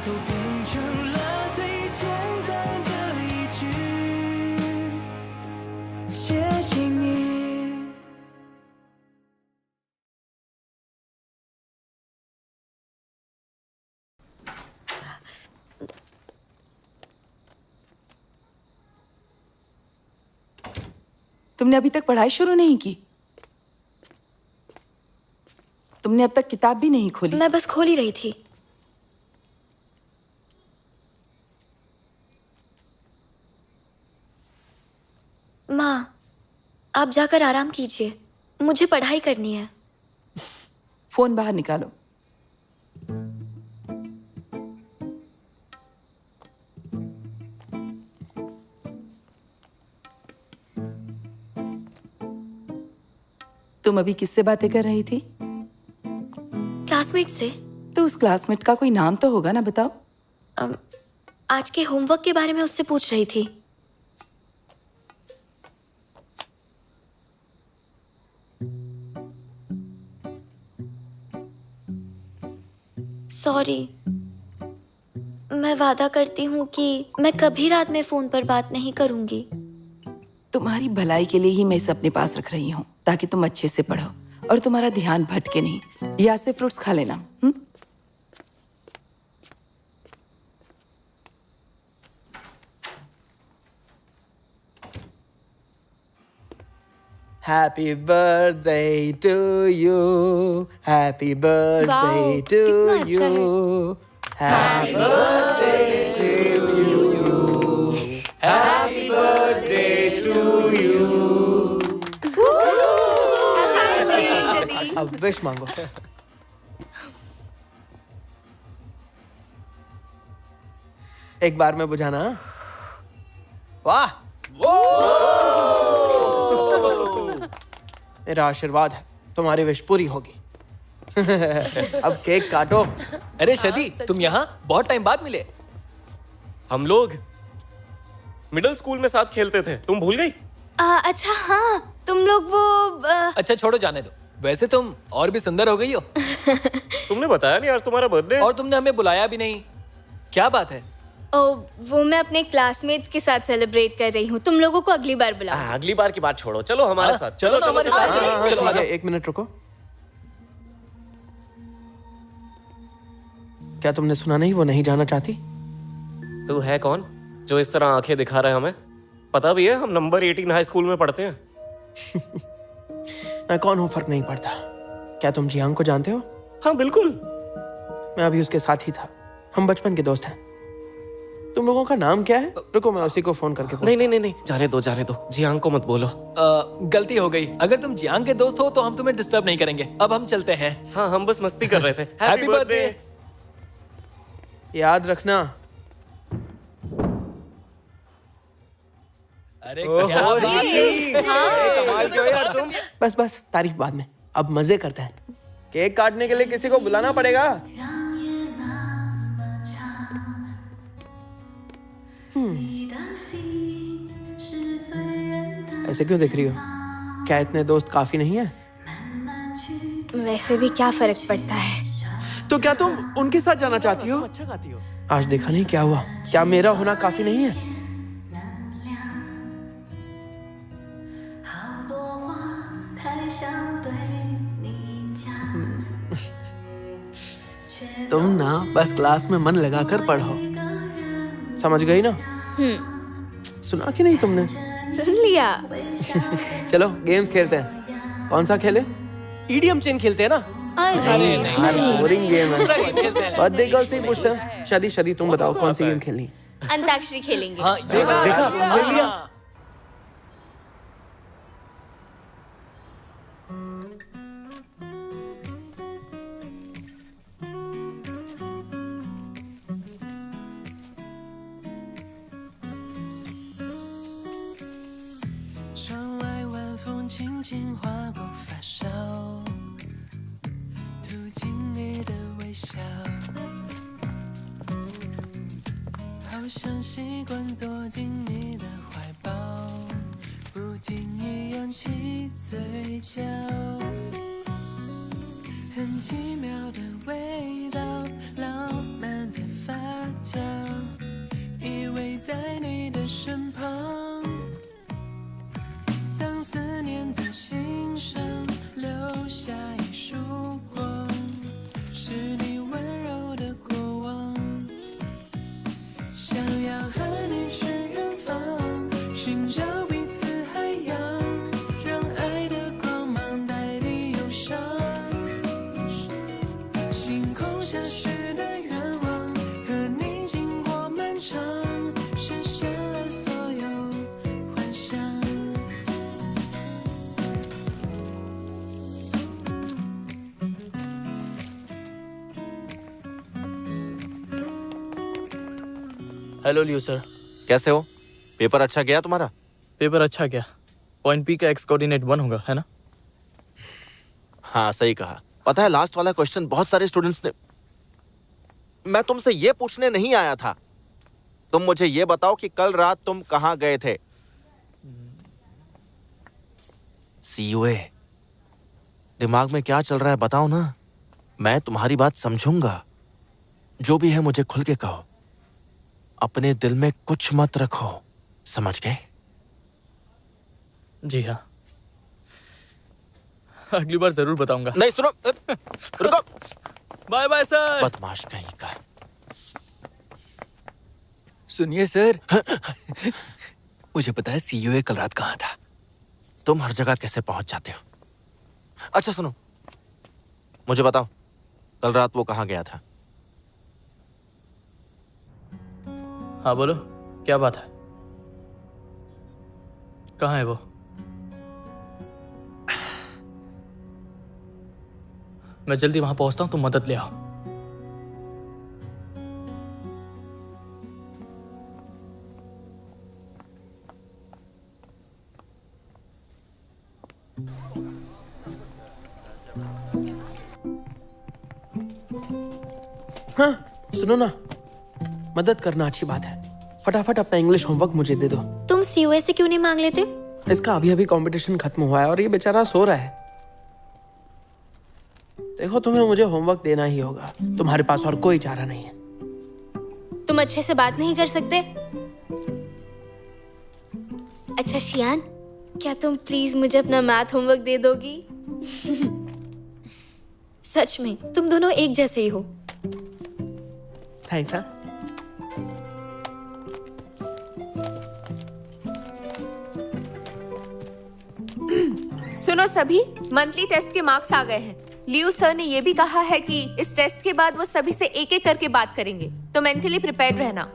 都变成了最简单的一句谢谢你。तुमने अभी तक पढ़ाई शुरू नहीं की? तुमने अब तक किताब भी नहीं खोली? मैं बस खोल ही रही थी। माँ, आप जाकर आराम कीजिए, मुझे पढ़ाई करनी है। फोन बाहर निकालो। तुम अभी किससे बातें कर रही थी? क्लासमेट से। तो उस क्लासमेट का कोई नाम तो होगा ना, बताओ। आज के होमवर्क के बारे में उससे पूछ रही थी। सॉरी, मैं वादा करती हूँ कि मैं कभी रात में फोन पर बात नहीं करूंगी। तुम्हारी भलाई के लिए ही मैं इसे अपने पास रख रही हूँ, ताकि तुम अच्छे से पढ़ो और तुम्हारा ध्यान भटके नहीं। या से फ्रूट्स खा लेना। Happy birthday to you. Happy birthday to you. Happy birthday to you. Happy birthday to you. अब विश मांगो। एक बार में बुझाना। वाह! मेरा आशीर्वाद है, तुम्हारी विश पूरी होगी। अब केक काटो। अरे शदी, तुम यहाँ बहुत टाइम बाद मिले। हम लोग मिडिल स्कूल में साथ खेलते थे, तुम भूल गई? अच्छा हाँ, तुम लोग वो अच्छा छोड़ो, जाने दो। वैसे तुम और भी सुंदर हो गई हो। तुमने बताया नहीं आज तुम्हारा बर्थडे। और तुमने हमें बुलाया भी नहीं, क्या बात है? वो मैं अपने क्लासमेट्स के साथ सेलिब्रेट कर रही हूँ। तुम लोगों को अगली बार बुलाऊंगी। अगली बार की बात छोड़ो, चलो हमारे साथ। चलो हमारे साथ। चलो आ जाओ। एक मिनट रुको। क्या तुमने सुना नहीं? वो नहीं जाना चाहती। तू है कौन जो इस तरह आंखें दिखा रहा है हमें? पता भी है हम नंबर 18 हाई स्कूल में पढ़ते हैं। मैं कौन हूँ फर्क नहीं पड़ता। क्या तुम जियांग को जानते हो? हाँ बिल्कुल। मैं अभी उसके साथ ही था, हम बचपन के दोस्त हैं। तुम लोगों का नाम क्या है? रुको मैं उसी को फोन करके नहीं नहीं नहीं नहीं, जाने दो जियांग को मत बोलो। गलती हो गई। अगर तुम जियांग के दोस्त हो तो हम तुम्हें डिस्टर्ब नहीं करेंगे। अब हम चलते हैं। हाँ हम बस मस्ती कर रहे थे। Happy birthday. याद रखना। अरे क्या बात है। कमाल क्यों यार तुम। बस बस तारीफ बाद में, अब मजे करते हैं। केक काटने के लिए किसी को बुलाना पड़ेगा। ऐसे क्यों देख रही हो? क्या इतने दोस्त काफी नहीं है? वैसे भी क्या फर्क पड़ता है। तो क्या तुम उनके साथ जाना चाहती हो? अच्छा गाती हो। आज देखा नहीं क्या हुआ। क्या मेरा होना काफी नहीं है? तुम ना बस क्लास में मन लगाकर पढ़ो, समझ गई ना? सुना कि नहीं तुमने? सुन लिया। चलो गेम्स खेलते हैं। कौन सा खेले? ईडीएम चेन खेलते हैं ना? बोरिंग गेम है। बर्थडे गर्ल से ही पूछते हैं। शादी तुम बताओ कौन सी गेम खेलनी? अंताक्षरी खेलेंगे। हाँ, देखा खेल लिया।很奇妙的味道，浪漫在发寻找彼此海洋，让爱的光芒代替忧伤。星空下许的愿望，和你经过漫长，实现了所有幻想。हेलो लियो सर। कैसे हो? पेपर अच्छा गया तुम्हारा? पेपर अच्छा गया। पॉइंट पी का एक्स कोऑर्डिनेट 1 होगा, है ना? हाँ सही कहा। पता है लास्ट वाला क्वेश्चन बहुत सारे स्टूडेंट्स ने। मैं तुमसे ये पूछने नहीं आया था। तुम मुझे ये बताओ कि कल रात तुम कहाँ गए थे? CUA। दिमाग में क्या चल रहा है बताओ ना। मैं तुम्हारी बात समझूंगा। जो भी है मुझे खुल के कहो। अपने दिल में कुछ मत रखो, समझ गए? जी हाँ, अगली बार जरूर बताऊंगा। नहीं सुनो, रुको। Bye bye sir. बदमाश कहीं का। सुनिए सर, मुझे पता है CUA कल रात कहाँ था। तुम हर जगह कैसे पहुंच जाते हो? अच्छा सुनो, मुझे बताओ कल रात वो कहाँ गया था? हाँ बोलो, क्या बात है? कहाँ है वो? मैं जल्दी वहां पहुंचता हूं, तुम मदद ले आओ। हाँ सुनो ना, मदद करना अच्छी बात है। फटाफट अपना इंग्लिश होमवर्क मुझे दे दो। तुम CUA से क्यों नहीं मांग लेते? इसका अभी अभी कंपटीशन खत्म हुआ है और ये बेचारा सो रहा है। देखो तुम्हें मुझे होमवर्क देना ही होगा। तुम्हारे पास और कोई चारा नहीं है। तुम अच्छे से बात नहीं कर सकते? अच्छा शियान, क्या तुम प्लीज मुझे अपना मैथ होमवर्क दे दोगी? सच में तुम दोनों एक जैसे ही हो। थैंक्स। हाँ सुनो सभी, मंथली टेस्ट के मार्क्स आ गए हैं। लियो सर ने ये भी कहा है कि इस टेस्ट के बाद वो सभी से एक एक करके बात करेंगे, तो मेंटली प्रिपेयर्ड रहना।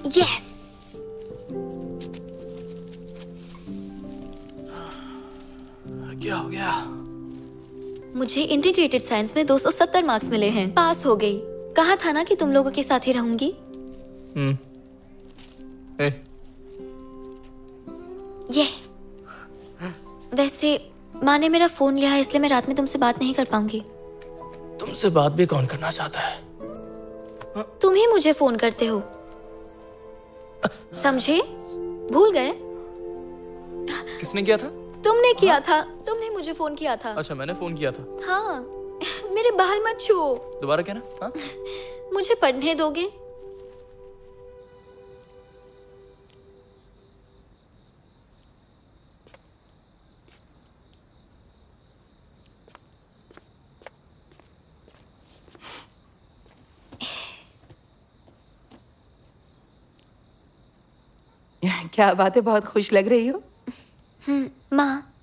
यस, क्या हो गया? मुझे इंटीग्रेटेड साइंस में 270 मार्क्स मिले हैं। पास हो गई। कहा था ना कि तुम लोगों के साथ ही रहूंगी। ए, ये वैसे माँ ने मेरा फोन लिया है, इसलिए मैं रात में तुमसे बात नहीं कर पाऊंगी। तुमसे बात भी कौन करना चाहता है? तुम ही मुझे फोन करते हो, समझे? भूल गए? किसने किया था? तुमने किया था। तुमने मुझे फोन किया था। अच्छा, मैंने फोन किया था। हाँ, मेरे बाल मत छुओ। दोबारा कहना। हाँ? मुझे पढ़ने दोगे? क्या बात है, बहुत खुश लग रही हो। माँ,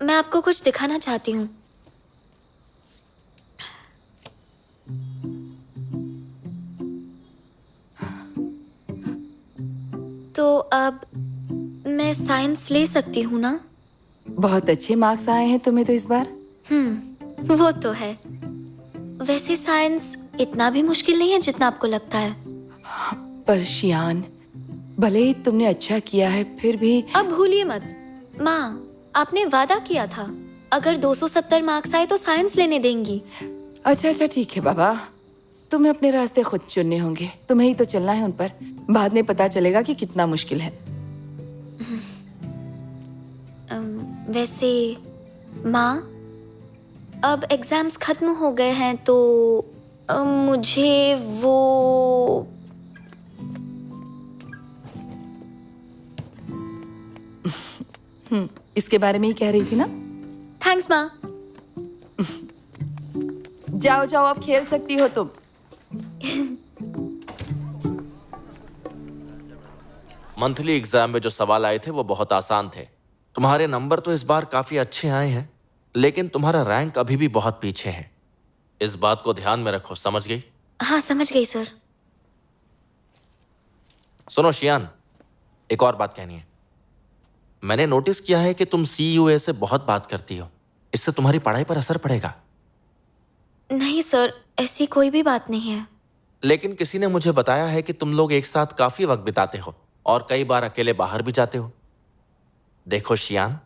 मैं आपको कुछ दिखाना चाहती हूँ। तो अब मैं साइंस ले सकती हूँ ना? बहुत अच्छे मार्क्स आए हैं तुम्हें तो इस बार। वो तो है। वैसे साइंस इतना भी मुश्किल नहीं है जितना आपको लगता है। पर शियान, भले ही तुमने अच्छा किया है, फिर भी अब भूलिए मत माँ, आपने वादा किया था अगर 270 मार्क्स आए तो साइंस लेने देंगी। अच्छा अच्छा ठीक है बाबा, तुम्हें अपने रास्ते खुद चुनने होंगे। तुम्हें ही तो चलना है उन पर। बाद में पता चलेगा कि कितना मुश्किल है। वैसे माँ, अब एग्जाम्स खत्म हो गए हैं तो मुझे वो इसके बारे में ही कह रही थी ना। थैंक्स माँ। जाओ जाओ, अब खेल सकती हो तुम। मंथली एग्जाम में जो सवाल आए थे वो बहुत आसान थे। तुम्हारे नंबर तो इस बार काफी अच्छे आए हैं, लेकिन तुम्हारा रैंक अभी भी बहुत पीछे है। इस बात को ध्यान में रखो, समझ गई? हाँ समझ गई सर। सुनो शियान, एक और बात कहनी है। मैंने नोटिस किया है कि तुम CUA से बहुत बात करती हो। इससे तुम्हारी पढ़ाई पर असर पड़ेगा। नहीं सर, ऐसी कोई भी बात नहीं है। लेकिन किसी ने मुझे बताया है कि तुम लोग एक साथ काफी वक्त बिताते हो और कई बार अकेले बाहर भी जाते हो। देखो शियान,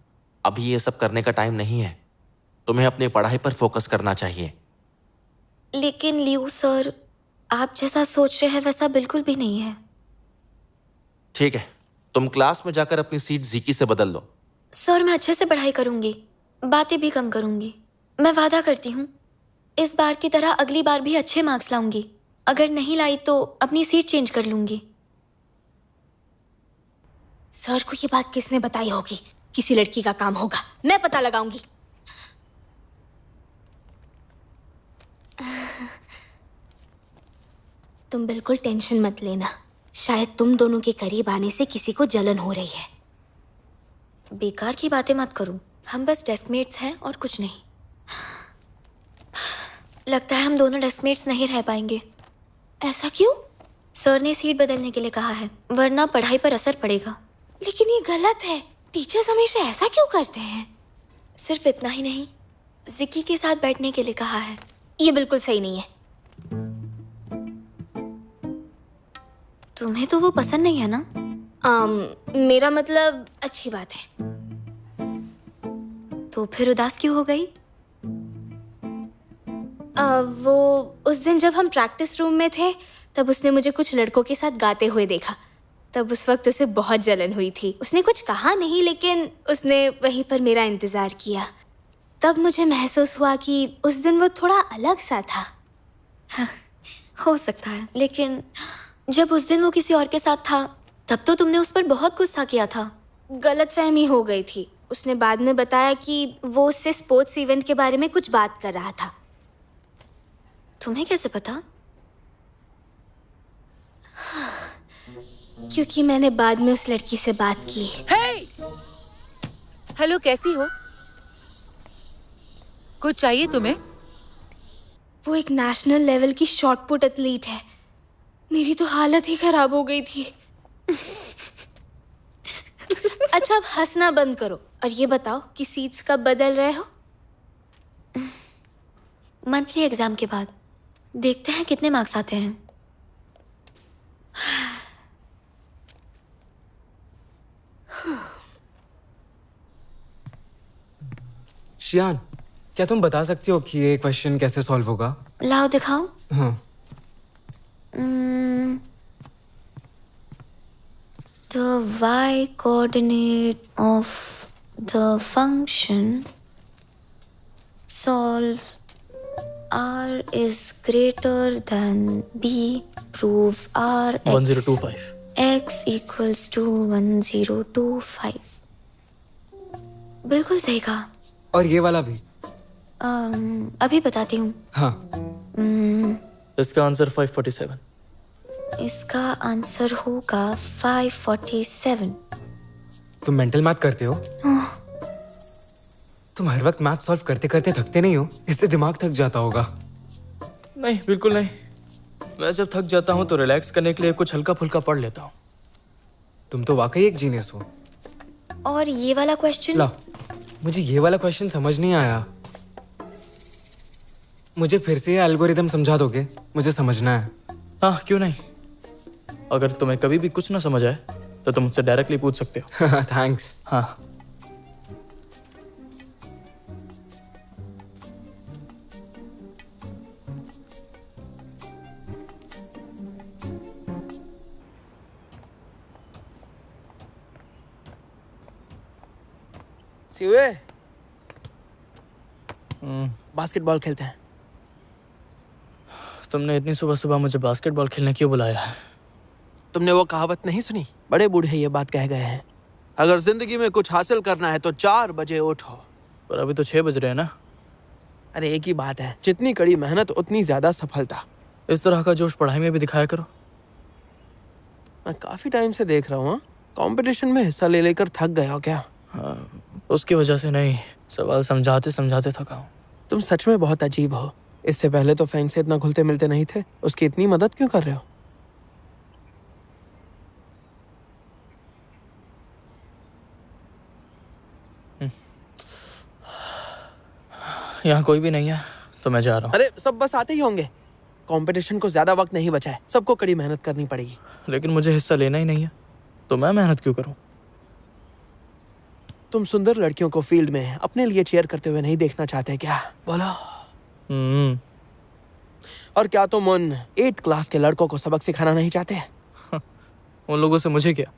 अभी ये सब करने का टाइम नहीं है। तुम्हें अपनी पढ़ाई पर फोकस करना चाहिए। लेकिन लियू सर, आप जैसा सोच रहे हैं वैसा बिल्कुल भी नहीं है। ठीक है, तुम क्लास में जाकर अपनी सीट जीकी से बदल लो। सर मैं अच्छे से पढ़ाई करूंगी, बातें भी कम करूंगी। मैं वादा करती हूँ इस बार की तरह अगली बार भी अच्छे मार्क्स लाऊंगी। अगर नहीं लाई तो अपनी सीट चेंज कर लूंगी। सर को ये बात किसने बताई होगी? किसी लड़की का काम होगा, मैं पता लगाऊंगी। तुम बिल्कुल टेंशन मत लेना, शायद तुम दोनों के करीब आने से किसी को जलन हो रही है। बेकार की बातें मत करो, हम बस डेस्कमेट्स हैं और कुछ नहीं। लगता है हम दोनों डेस्कमेट्स नहीं रह पाएंगे। ऐसा क्यों? सर ने सीट बदलने के लिए कहा है, वरना पढ़ाई पर असर पड़ेगा। लेकिन ये गलत है, टीचर्स हमेशा ऐसा क्यों करते हैं? सिर्फ इतना ही नहीं, जिक्की के साथ बैठने के लिए कहा है। ये बिल्कुल सही नहीं है। तुम्हें तो वो पसंद नहीं है ना? मेरा मतलब अच्छी बात है। तो फिर उदास क्यों हो गई? वो उस दिन जब हम प्रैक्टिस रूम में थे तब उसने मुझे कुछ लड़कों के साथ गाते हुए देखा। तब उस वक्त उसे बहुत जलन हुई थी। उसने कुछ कहा नहीं, लेकिन उसने वहीं पर मेरा इंतजार किया। तब मुझे महसूस हुआ कि उस दिन वो थोड़ा अलग सा था। हो सकता है, लेकिन जब उस दिन वो किसी और के साथ था तब तो तुमने उस पर बहुत गुस्सा किया था। गलतफहमी हो गई थी। उसने बाद में बताया कि वो उससे स्पोर्ट्स इवेंट के बारे में कुछ बात कर रहा था। तुम्हें कैसे पता? क्योंकि मैंने बाद में उस लड़की से बात की। हेलो, कैसी हो? कुछ चाहिए तुम्हें? वो एक नेशनल लेवल की शॉट पुट एथलीट है। मेरी तो हालत ही खराब हो गई थी। अच्छा, अब हंसना बंद करो और ये बताओ कि सीट्स कब बदल रहे हो? मंथली एग्जाम के बाद देखते हैं कितने मार्क्स आते हैं। शियान, क्या तुम बता सकती हो कि ये क्वेश्चन कैसे सॉल्व होगा? लाओ दिखाओ। हाँ। The y coordinate of the function solve r is greater than b, prove r x 1025 x equals to 1025। बिल्कुल सही कहा। और ये वाला भी? अभी बताती हूँ। हाँ। इसका आंसर 547। इसका आंसर होगा 547। तुम मेंटल मैथ करते हो? तुम हर वक्त मैथ सॉल्व करते करते थकते नहीं हो? इससे दिमाग थक जाता होगा। नहीं, बिल्कुल नहीं। मैं जब थक जाता हूँ तो रिलैक्स करने के लिए कुछ हल्का फुल्का पढ़ लेता हूँ। तुम तो वाकई एक जीनियस हो। और ये वाला क्वेश्चन? ला, मुझे ये वाला क्वेश्चन समझ नहीं आया। मुझे फिर से ये एल्गोरिदम समझा दोगे? मुझे समझना है। हाँ, क्यों नहीं। अगर तुम्हें कभी भी कुछ ना समझ आए तो तुम मुझसे डायरेक्टली पूछ सकते हो। थैंक्स। हाँ। सीवे, बास्केटबॉल खेलते हैं। तुमने इतनी सुबह सुबह मुझे बास्केटबॉल खेलने क्यों बुलाया है? तुमने वो कहावत नहीं सुनी? बड़े बूढ़े ये बात कह गए हैं, अगर जिंदगी में कुछ हासिल करना है तो 4 बजे उठो। पर अभी तो 6 बज रहे हैं ना। अरे एक ही बात है, जितनी कड़ी मेहनत उतनी ज्यादा सफलता। इस तरह का जोश पढ़ाई में भी दिखाया करो। मैं काफी टाइम से देख रहा हूँ, कंपटीशन में हिस्सा ले लेकर थक गए हो क्या? हाँ, उसकी वजह से नहीं, सवाल समझाते समझाते थका हूँ। तुम सच में बहुत अजीब हो। इससे पहले तो फैंग से इतना घुलते मिलते नहीं थे, उसकी इतनी मदद क्यों कर रहे हो? यहाँ कोई भी नहीं है तो मैं जा रहा हूँ। अरे सब बस आते ही होंगे। कंपटीशन को ज्यादा वक्त नहीं बचा है, सबको कड़ी मेहनत करनी पड़ेगी। लेकिन मुझे हिस्सा लेना ही नहीं है, तो मैं मेहनत क्यों करूँ? तुम सुंदर लड़कियों को फील्ड में अपने लिए चीयर करते हुए नहीं देखना चाहते क्या? बोलो। और क्या तुम उन 8th क्लास के लड़कों को सबक सिखाना नहीं चाहते? उन लोगों से मुझे क्या?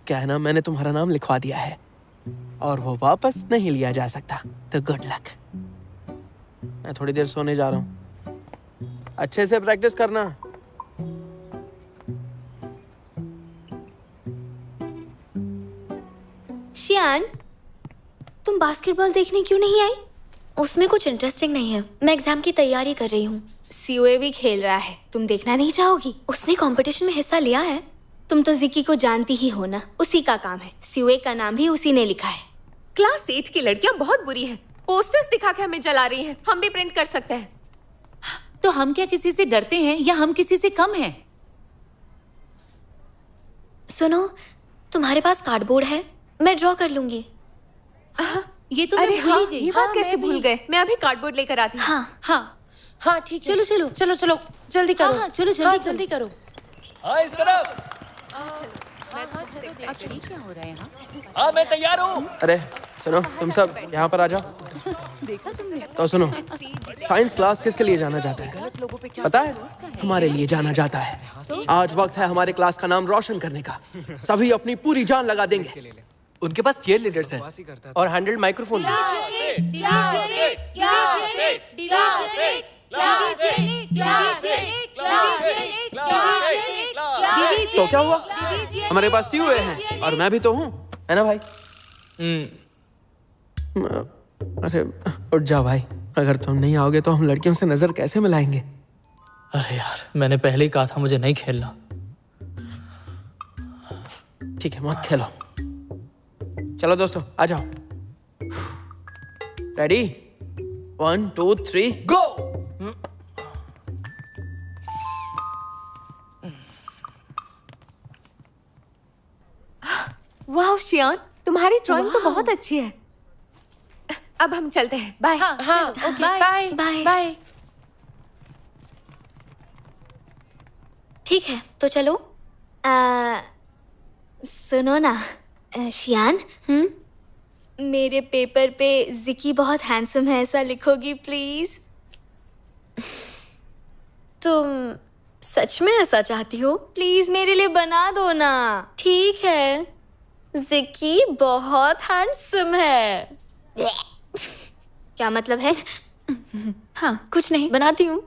क्या है ना, मैंने तुम्हारा नाम लिखवा दिया है और वो वापस नहीं लिया जा सकता, तो गुड लक। मैं थोड़ी देर सोने जा रहा हूँ, अच्छे से प्रैक्टिस करना। शियान, तुम बास्केटबॉल देखने क्यों नहीं आई? उसमें कुछ इंटरेस्टिंग नहीं है, मैं एग्जाम की तैयारी कर रही हूँ। सीओए भी खेल रहा है, तुम देखना नहीं चाहोगी? उसने कंपटीशन में हिस्सा लिया है। तुम तो जिक्की को जानती ही हो ना, उसी का काम है। सीओए का नाम भी उसी ने लिखा है। क्लास 8 की लड़कियां बहुत बुरी हैं। पोस्टर्स दिखा के हमें जला रही हैं। हम भी प्रिंट कर सकते हैं। तो हम क्या किसी से डरते हैं या हम किसी से कम हैं? सुनो, तुम्हारे पास कार्डबोर्ड है? मैं ड्रॉ कर लूंगी। ये तो अरे मैं भूल हाँ, ही गई। ये बात कैसे भूल गए? मैं अभी कार्डबोर्ड लेकर आती हूँ। हाँ हाँ हाँ ठीक है। चलो चलो चलो चलो जल्दी करो। हाँ, चलो जल्दी जल्दी करो। हाँ इस तरफ। क्या हो रहा है यहाँ? हाँ मैं तैयार हूँ। अरे सुनो, तुम सब यहाँ पर आ जाओ। देखा तुमने? तो सुनो, साइंस क्लास किसके लिए जाना जाता है? पता है? हमारे लिए जाना जाता है। आज वक्त है हमारे क्लास का नाम रोशन करने का। सभी अपनी पूरी जान लगा देंगे। उनके पास चीयर लीडर्स हैं और हैंडल्ड माइक्रोफोन। तो क्या हुआ? हमारे पास सीओए हैं और मैं भी तो हूँ, है ना भाई? अरे उठ जाओ भाई, अगर तुम नहीं आओगे तो हम लड़कियों से नजर कैसे मिलाएंगे? अरे यार, मैंने पहले ही कहा था मुझे नहीं खेलना। ठीक है, मत खेलो। चलो दोस्तों, आ जाओ। रेडी? 1 2 3 गो। वाह शियान, तुम्हारी ड्राइंग तो बहुत अच्छी है। अब हम चलते हैं। बाय। हाँ ओके बाय बाय। बाय। ठीक है, तो चलो। सुनो ना शियान, मेरे पेपर पे जिकी बहुत हैंडसम है ऐसा लिखोगी प्लीज? तुम सच में ऐसा चाहती हो? प्लीज मेरे लिए बना दो ना। ठीक है, जिकी बहुत हैंडसम है। क्या मतलब है? हाँ कुछ नहीं, बनाती हूँ।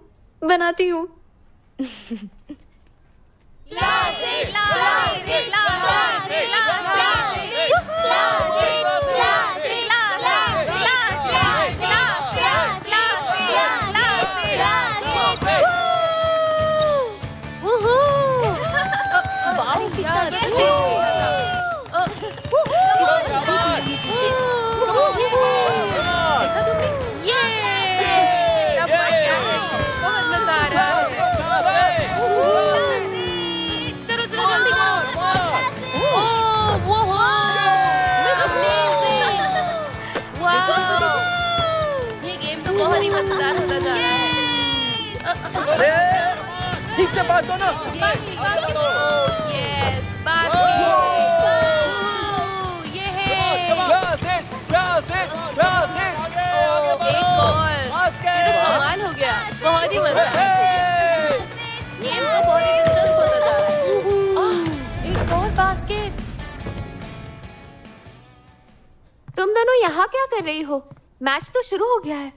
ठीक से बात दो ना। कमाल हो गया, बहुत ही मजा आया। गेम तो बहुत ही दिलचस्प होता जा रहा है। एक और बास्केट। तुम दोनों यहाँ क्या कर रही हो? मैच तो शुरू हो गया है।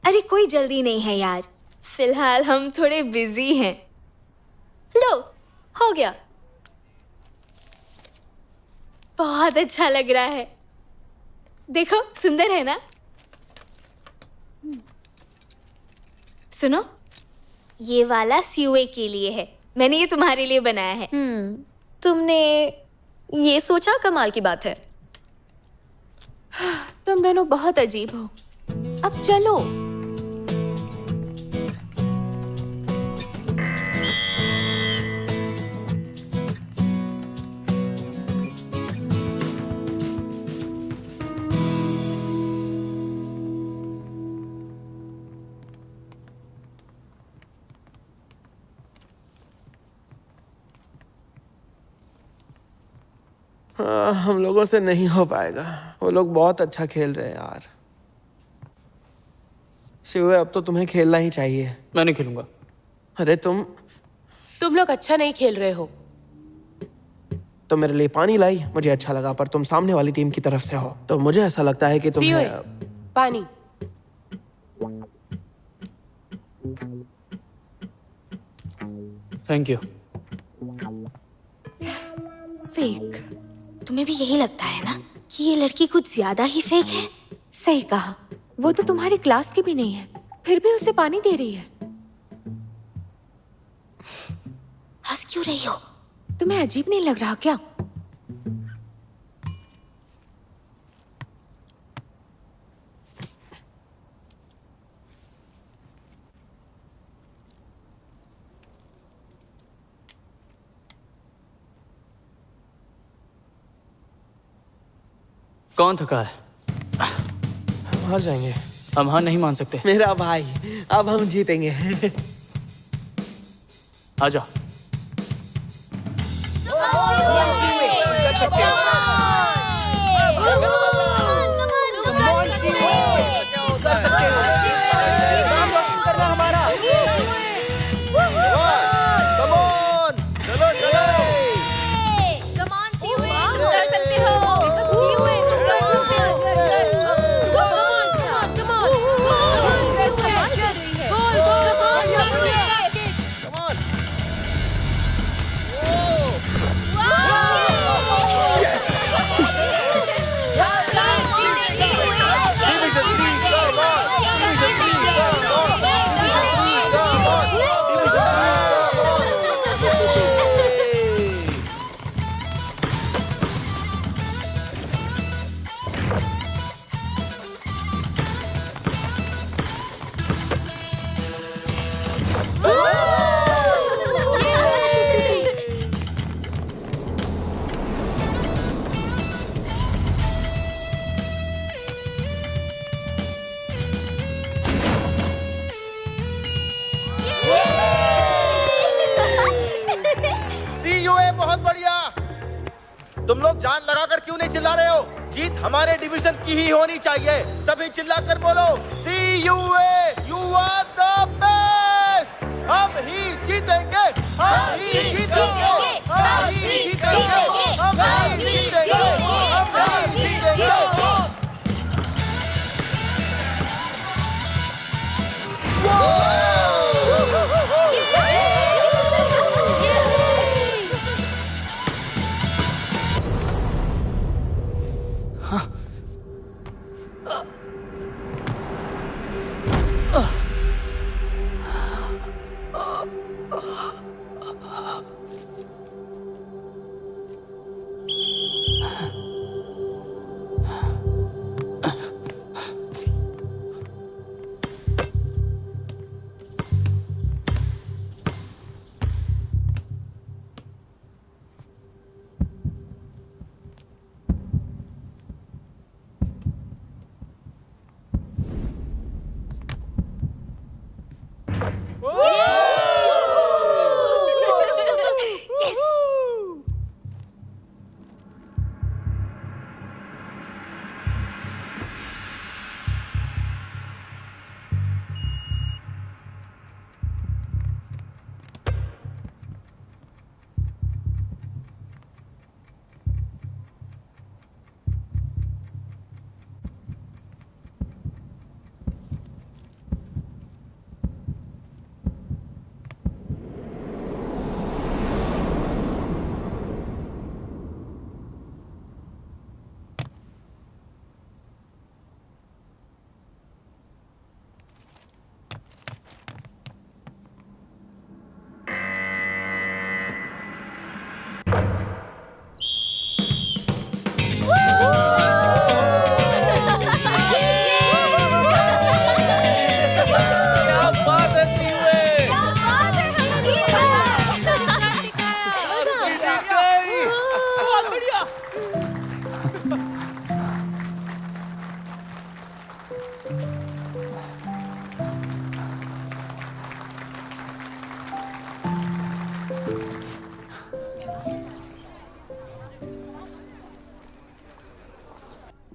अरे कोई जल्दी नहीं है यार, फिलहाल हम थोड़े बिजी हैं। लो, हो गया। बहुत अच्छा लग रहा है। देखो सुंदर है ना? सुनो, ये वाला सीओए के लिए है। मैंने ये तुम्हारे लिए बनाया है। तुमने ये सोचा, कमाल की बात है। तुम दोनों बहुत अजीब हो। अब चलो। हम लोगों से नहीं हो पाएगा। वो लोग बहुत अच्छा खेल रहे हैं यार। शिव, अब तो तुम्हें खेलना ही चाहिए। मैं नहीं खेलूंगा। अरे तुम लोग अच्छा नहीं खेल रहे हो। तो मेरे लिए पानी लाई, मुझे अच्छा लगा, पर तुम सामने वाली टीम की तरफ से हो तो मुझे ऐसा लगता है कि तुम्हें पानी। Thank you. फेक। तुम्हें भी यही लगता है ना कि ये लड़की कुछ ज्यादा ही फेक है? सही कहा। वो तो तुम्हारी क्लास की भी नहीं है, फिर भी उसे पानी दे रही है। हंस क्यों रही हो? तुम्हें अजीब नहीं लग रहा क्या? कौन थका है? हम हार जाएंगे। हम हार नहीं मान सकते। मेरा भाई, अब हम जीतेंगे। आ जाओ। तुम लोग जान लगाकर क्यों नहीं चिल्ला रहे हो? जीत हमारे डिवीजन की ही होनी चाहिए। सभी चिल्लाकर बोलो, CUA, you are the best। हम ही जीतेंगे, हम ही जीतेंगे, हम ही जीतेंगे, हम ही जीतेंगे, हम ही जीतेंगे।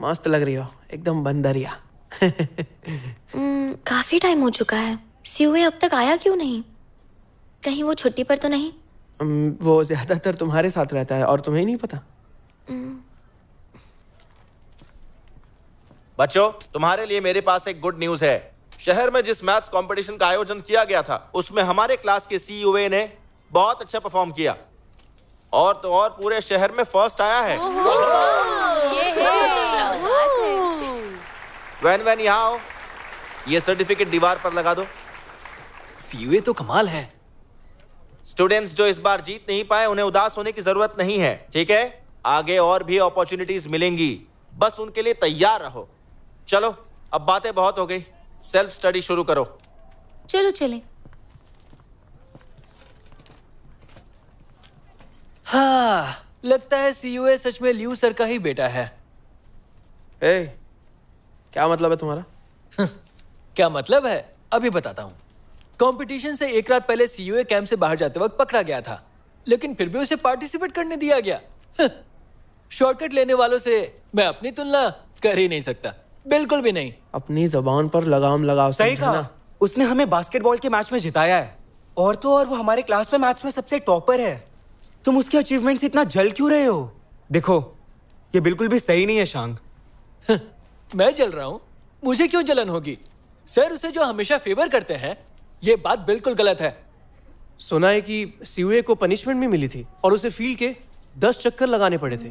मस्त लग रही हो, एकदम बंदरिया। काफी टाइम हो चुका है, सीयूए अब तक आया क्यों नहीं? कहीं वो छुट्टी पर तो नहीं? वो ज्यादातर तुम्हारे साथ रहता है और तुम्हें नहीं पता। बच्चों, तुम्हारे लिए मेरे पास एक गुड न्यूज है। शहर में जिस मैथ्स कंपटीशन का आयोजन किया गया था, उसमें हमारे क्लास के सीयूए ने बहुत अच्छा परफॉर्म किया, और तो और पूरे शहर में फर्स्ट आया है। वैन यहाँ आओ, ये सर्टिफिकेट दीवार पर लगा दो। सीयूए तो कमाल है। स्टूडेंट्स जो इस बार जीत नहीं पाए, उन्हें उदास होने की जरूरत नहीं है, ठीक है? आगे और भी अपॉर्चुनिटीज मिलेंगी, बस उनके लिए तैयार रहो। चलो, अब बातें बहुत हो गई, सेल्फ स्टडी शुरू करो। चलो चलें। हाँ, लगता है सीयूए सच में लियू सर का ही बेटा है। क्या मतलब है तुम्हारा? क्या मतलब है? अभी बताता हूँ। कंपटीशन से एक रात पहले सीयूए कैंप से बाहर जाते वक्त पकड़ा गया था, लेकिन फिर भी उसे पार्टिसिपेट करने दिया गया। शॉर्टकट लेने वालों से मैं अपनी तुलना कर ही नहीं सकता, बिल्कुल भी नहीं। अपनी जबान पर लगाम लगाओ। सही कहा, उसने हमें बास्केटबॉल के मैच में जिताया है, और तो और वो हमारे क्लास में मैथ्स में सबसे टॉपर है। तुम उसके अचीवमेंट से इतना जल क्यों रहे हो? देखो, ये बिल्कुल भी सही नहीं है शांग। मैं जल रहा हूँ? मुझे क्यों जलन होगी? सर उसे जो हमेशा फेवर करते हैं, ये बात बिल्कुल गलत है। सुना है कि सीयूए को पनिशमेंट भी मिली थी और उसे फील्ड के 10 चक्कर लगाने पड़े थे।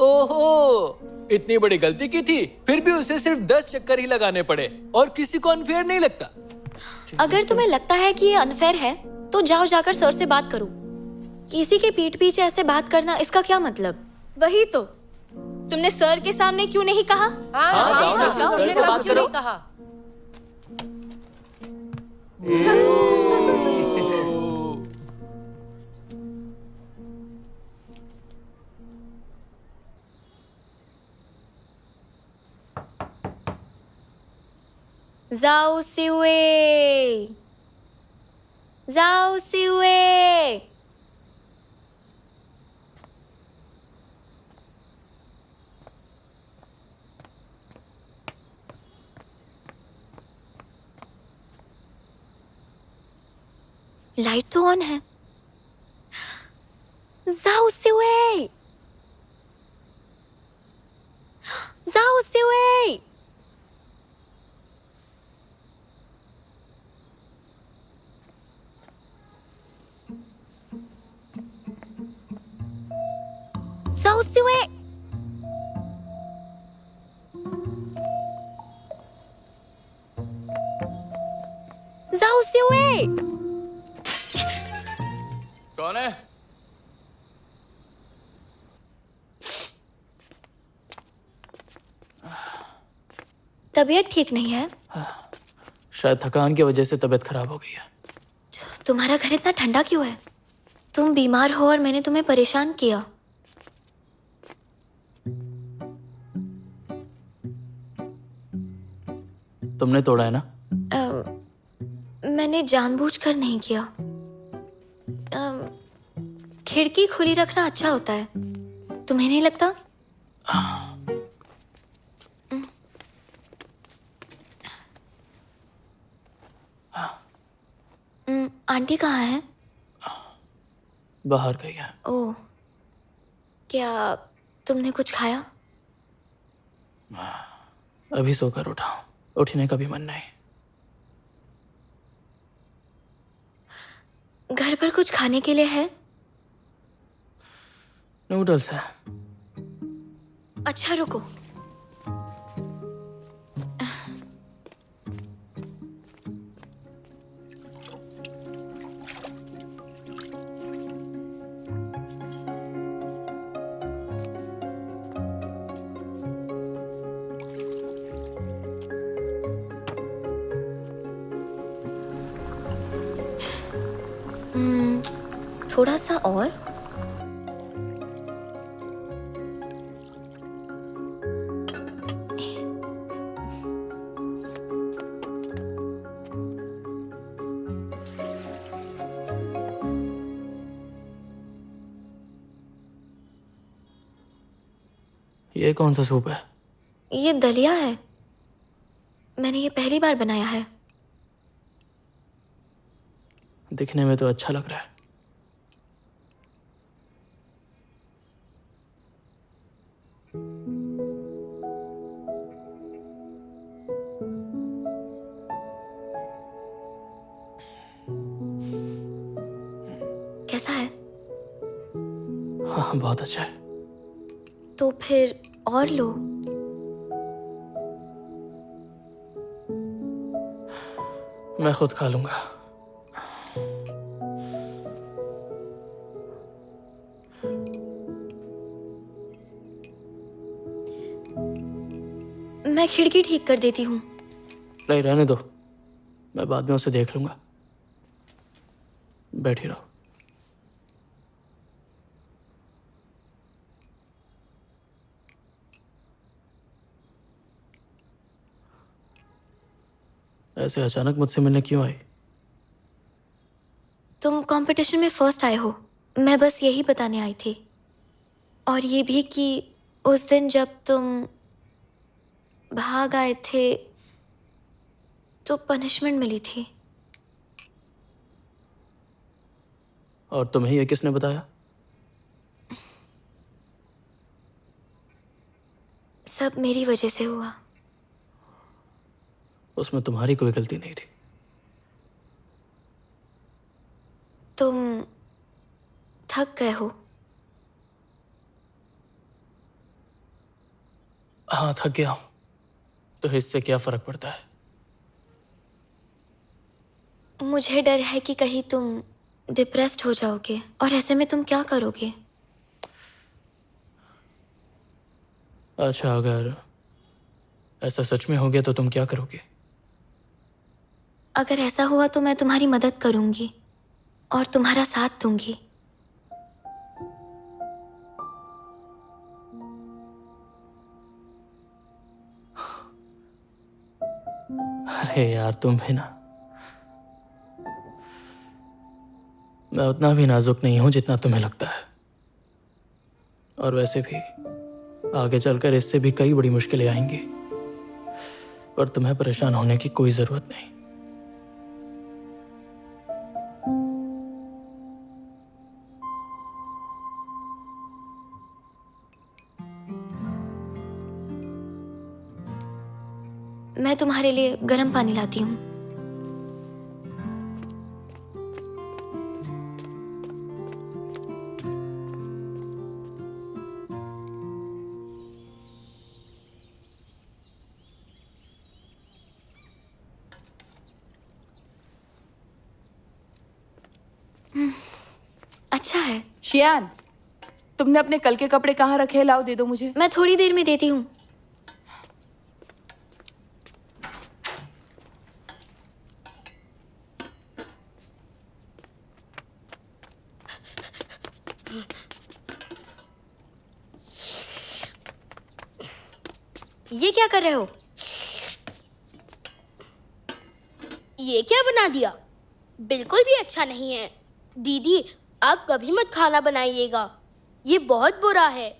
ओहो, इतनी बड़ी गलती की थी, फिर भी उसे सिर्फ 10 चक्कर ही लगाने पड़े, और किसी को अनफेयर नहीं लगता। अगर तुम्हें लगता है कि ये अनफेयर है, तो जाओ जाकर सर से बात करो। किसी के पीठ पीछे ऐसे बात करना, इसका क्या मतलब? वही तो, तुमने सर के सामने क्यों नहीं कहा? जाओ, सर से बात करो। कहा। जाओ सीयूए, जाओ सीयूए। लाइट तो ऑन है। जाओ सीयूए, जाओ सीयूए। जाओ सीयूए। जाओ सीयूए। कौन है? तबीयत ठीक नहीं है? शायद थकान की वजह से तबीयत खराब हो गई है। तुम्हारा घर इतना ठंडा क्यों है? तुम बीमार हो और मैंने तुम्हें परेशान किया। तुमने तोड़ा है ना? मैंने जानबूझकर नहीं किया। खिड़की खुली रखना अच्छा होता है, तुम्हें नहीं लगता? आंटी कहाँ है? बाहर गई है। ओह, क्या तुमने कुछ खाया? अभी सोकर उठा हूं, उठने का भी मन नहीं। घर पर कुछ खाने के लिए है? नूडल्स है। अच्छा रुको। थोड़ा सा और। ये कौन सा सूप है? ये दलिया है। मैंने ये पहली बार बनाया है। दिखने में तो अच्छा लग रहा है। कैसा है? हाँ, बहुत अच्छा है। तो फिर और लो। मैं खुद खा लूंगा। मैं खिड़की ठीक कर देती हूँ। नहीं, रहने दो, मैं बाद में उसे देख लूंगा। बैठी रहो। ऐसे अचानक मुझसे मिलने क्यों आई? तुम कंपटीशन में फर्स्ट आए हो, मैं बस यही बताने आई थी। और ये भी कि उस दिन जब तुम भाग आए थे तो पनिशमेंट मिली थी। और तुम्हें ये किसने बताया? सब मेरी वजह से हुआ। उसमें तुम्हारी कोई गलती नहीं थी। तुम थक गए हो? हाँ, थक गया हूं। तो इससे क्या फर्क पड़ता है? मुझे डर है कि कहीं तुम डिप्रेस्ड हो जाओगे, और ऐसे में तुम क्या करोगे? अच्छा, अगर ऐसा सच में हो गया तो तुम क्या करोगे? अगर ऐसा हुआ तो मैं तुम्हारी मदद करूंगी और तुम्हारा साथ दूंगी। अरे यार, तुम भी ना। मैं उतना भी नाजुक नहीं हूं जितना तुम्हें लगता है। और वैसे भी आगे चलकर इससे भी कई बड़ी मुश्किलें आएंगी, पर तुम्हें परेशान होने की कोई जरूरत नहीं। मैं तुम्हारे लिए गर्म पानी लाती हूँ। अच्छा है। शियान, तुमने अपने कल के कपड़े कहाँ रखे? लाओ, दे दो मुझे। मैं थोड़ी देर में देती हूँ। ये क्या कर रहे हो? ये क्या बना दिया? बिल्कुल भी अच्छा नहीं है। दीदी, आप कभी मत खाना बनाइएगा, ये बहुत बुरा है।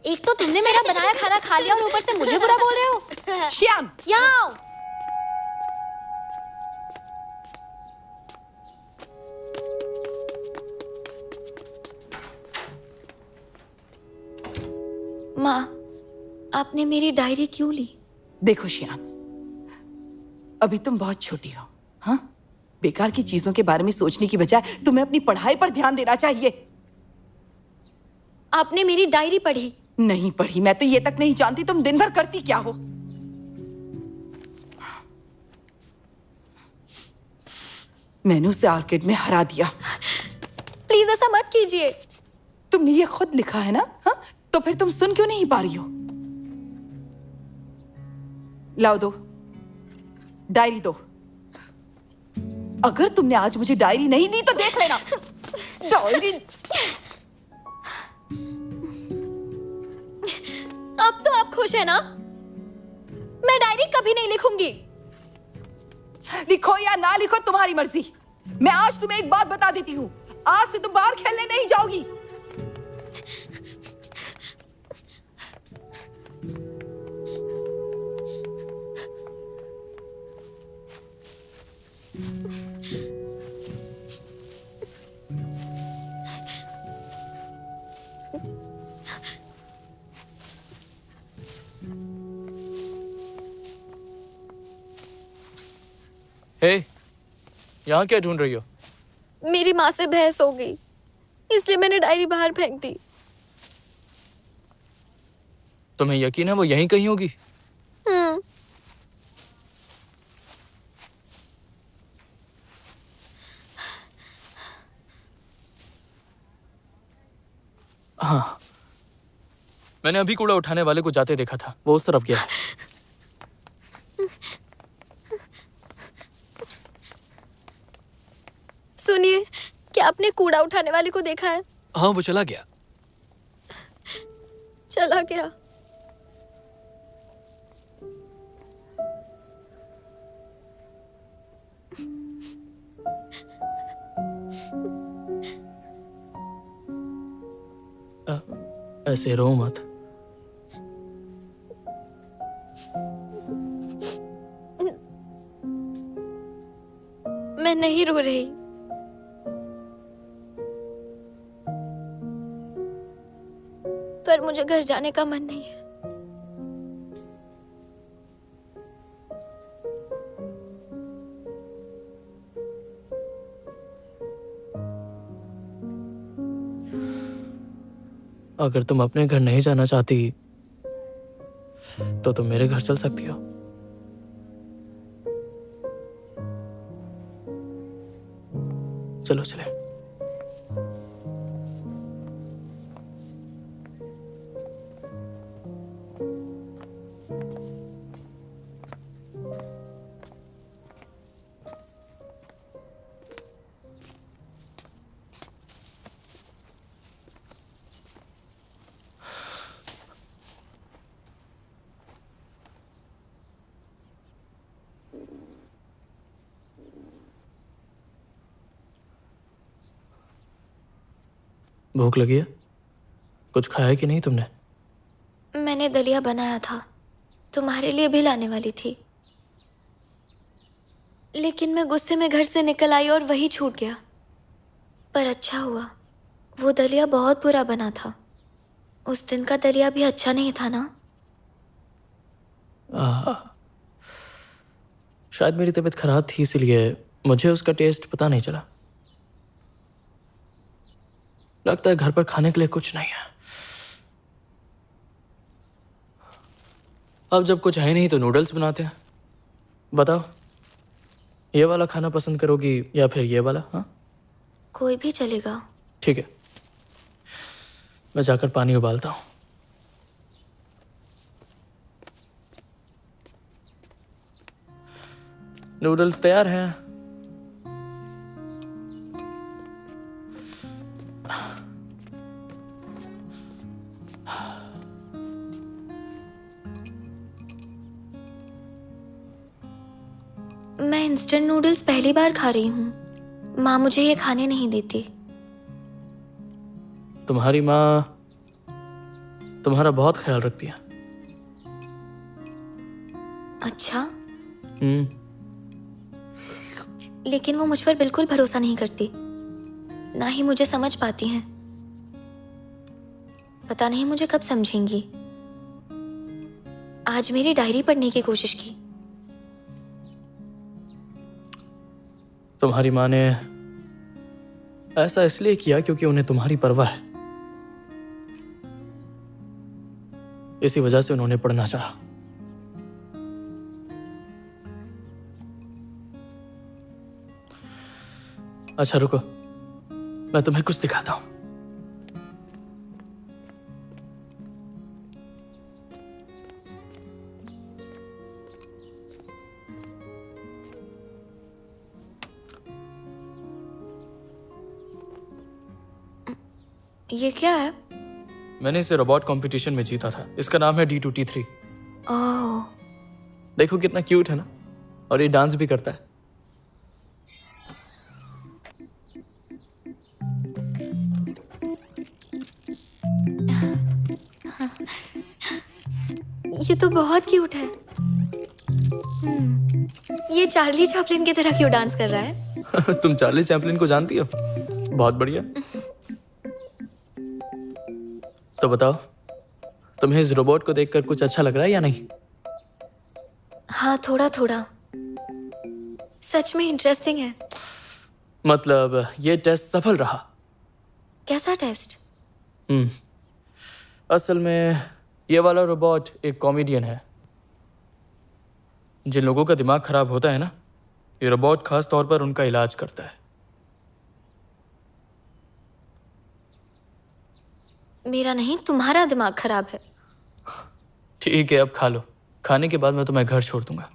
एक तो तुमने मेरा बनाया खाना खा लिया और ऊपर से मुझे बुरा बोल रहे हो। श्याम, यहाँ आओ। माँ, आपने मेरी डायरी क्यों ली? देखो शियान, अभी तुम बहुत छोटी हो। हाँ, बेकार की चीजों के बारे में सोचने की बजाय तुम्हें अपनी पढ़ाई पर ध्यान देना चाहिए। आपने मेरी डायरी पढ़ी? नहीं पढ़ी। मैं तो ये तक नहीं जानती तुम दिन भर करती क्या हो। मैंने उसे आर्केड में हरा दिया। प्लीज ऐसा मत कीजिए। तुमने ये खुद लिखा है ना? हाँ, तो फिर तुम सुन क्यों नहीं पा रही हो? लाओ, दो, डायरी दो। अगर तुमने आज मुझे डायरी नहीं दी तो देख लेना। डायरी अब तो आप खुश है ना? मैं डायरी कभी नहीं लिखूंगी। लिखो या ना लिखो तुम्हारी मर्जी। मैं आज तुम्हें एक बात बता देती हूँ, आज से तुम बाहर खेलने नहीं जाओगी। हे, यहाँ क्या ढूंढ रही हो? मेरी माँ से बहस हो गई, इसलिए मैंने डायरी बाहर फेंक दी। तुम्हें यकीन है वो यहीं कहीं होगी? हाँ, मैंने अभी कूड़ा उठाने वाले को जाते देखा था, वो उस तरफ गया है। सुनिए, क्या आपने कूड़ा उठाने वाले को देखा है? हाँ, वो चला गया। चला गया। ऐसे रो मत। मैं नहीं रो रही। पर मुझे घर जाने का मन नहीं है। अगर तुम अपने घर नहीं जाना चाहती तो तुम मेरे घर चल सकती हो। चलो चले। भूख लगी है? कुछ खाया कि नहीं तुमने? मैंने दलिया बनाया था, तुम्हारे लिए भी लाने वाली थी, लेकिन मैं गुस्से में घर से निकल आई और वही छूट गया। पर अच्छा हुआ, वो दलिया बहुत बुरा बना था। उस दिन का दलिया भी अच्छा नहीं था ना? शायद मेरी तबीयत खराब थी इसलिए मुझे उसका टेस्ट पता नहीं चला। लगता है घर पर खाने के लिए कुछ नहीं है। अब जब कुछ है नहीं तो नूडल्स बनाते हैं। बताओ, ये वाला खाना पसंद करोगी या फिर ये वाला? हाँ, कोई भी चलेगा। ठीक है, मैं जाकर पानी उबालता हूँ। नूडल्स तैयार हैं। मैं इंस्टेंट नूडल्स पहली बार खा रही हूँ। माँ मुझे ये खाने नहीं देती। तुम्हारी माँ तुम्हारा बहुत ख्याल रखती है। अच्छा, लेकिन वो मुझ पर बिल्कुल भरोसा नहीं करती, ना ही मुझे समझ पाती हैं। पता नहीं मुझे कब समझेंगी। आज मेरी डायरी पढ़ने की कोशिश की। तुम्हारी माँ ने ऐसा इसलिए किया क्योंकि उन्हें तुम्हारी परवाह है। इसी वजह से उन्होंने पढ़ना चाहा। अच्छा रुको, मैं तुम्हें कुछ दिखाता हूं। ये क्या है? मैंने इसे रोबोट कंपटीशन में जीता था। इसका नाम है D2T3। ओह, देखो कितना क्यूट है ना, और ये डांस भी करता है। ये तो बहुत क्यूट है। ये चार्ली चैपलिन की तरह क्यों डांस कर रहा है? तुम चार्ली चैपलिन को जानती हो? बहुत बढ़िया। तो बताओ, तुम्हें इस रोबोट को देखकर कुछ अच्छा लग रहा है या नहीं? हाँ, थोड़ा थोड़ा। सच में इंटरेस्टिंग है। मतलब ये टेस्ट सफल रहा। कैसा टेस्ट? असल में ये वाला रोबोट एक कॉमेडियन है। जिन लोगों का दिमाग खराब होता है ना, ये रोबोट खास तौर पर उनका इलाज करता है। मेरा नहीं, तुम्हारा दिमाग खराब है। ठीक है, अब खा लो। खाने के बाद मैं तुम्हें घर छोड़ दूंगा।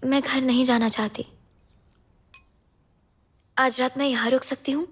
मैं घर नहीं जाना चाहती। आज रात मैं यहाँ रुक सकती हूँ?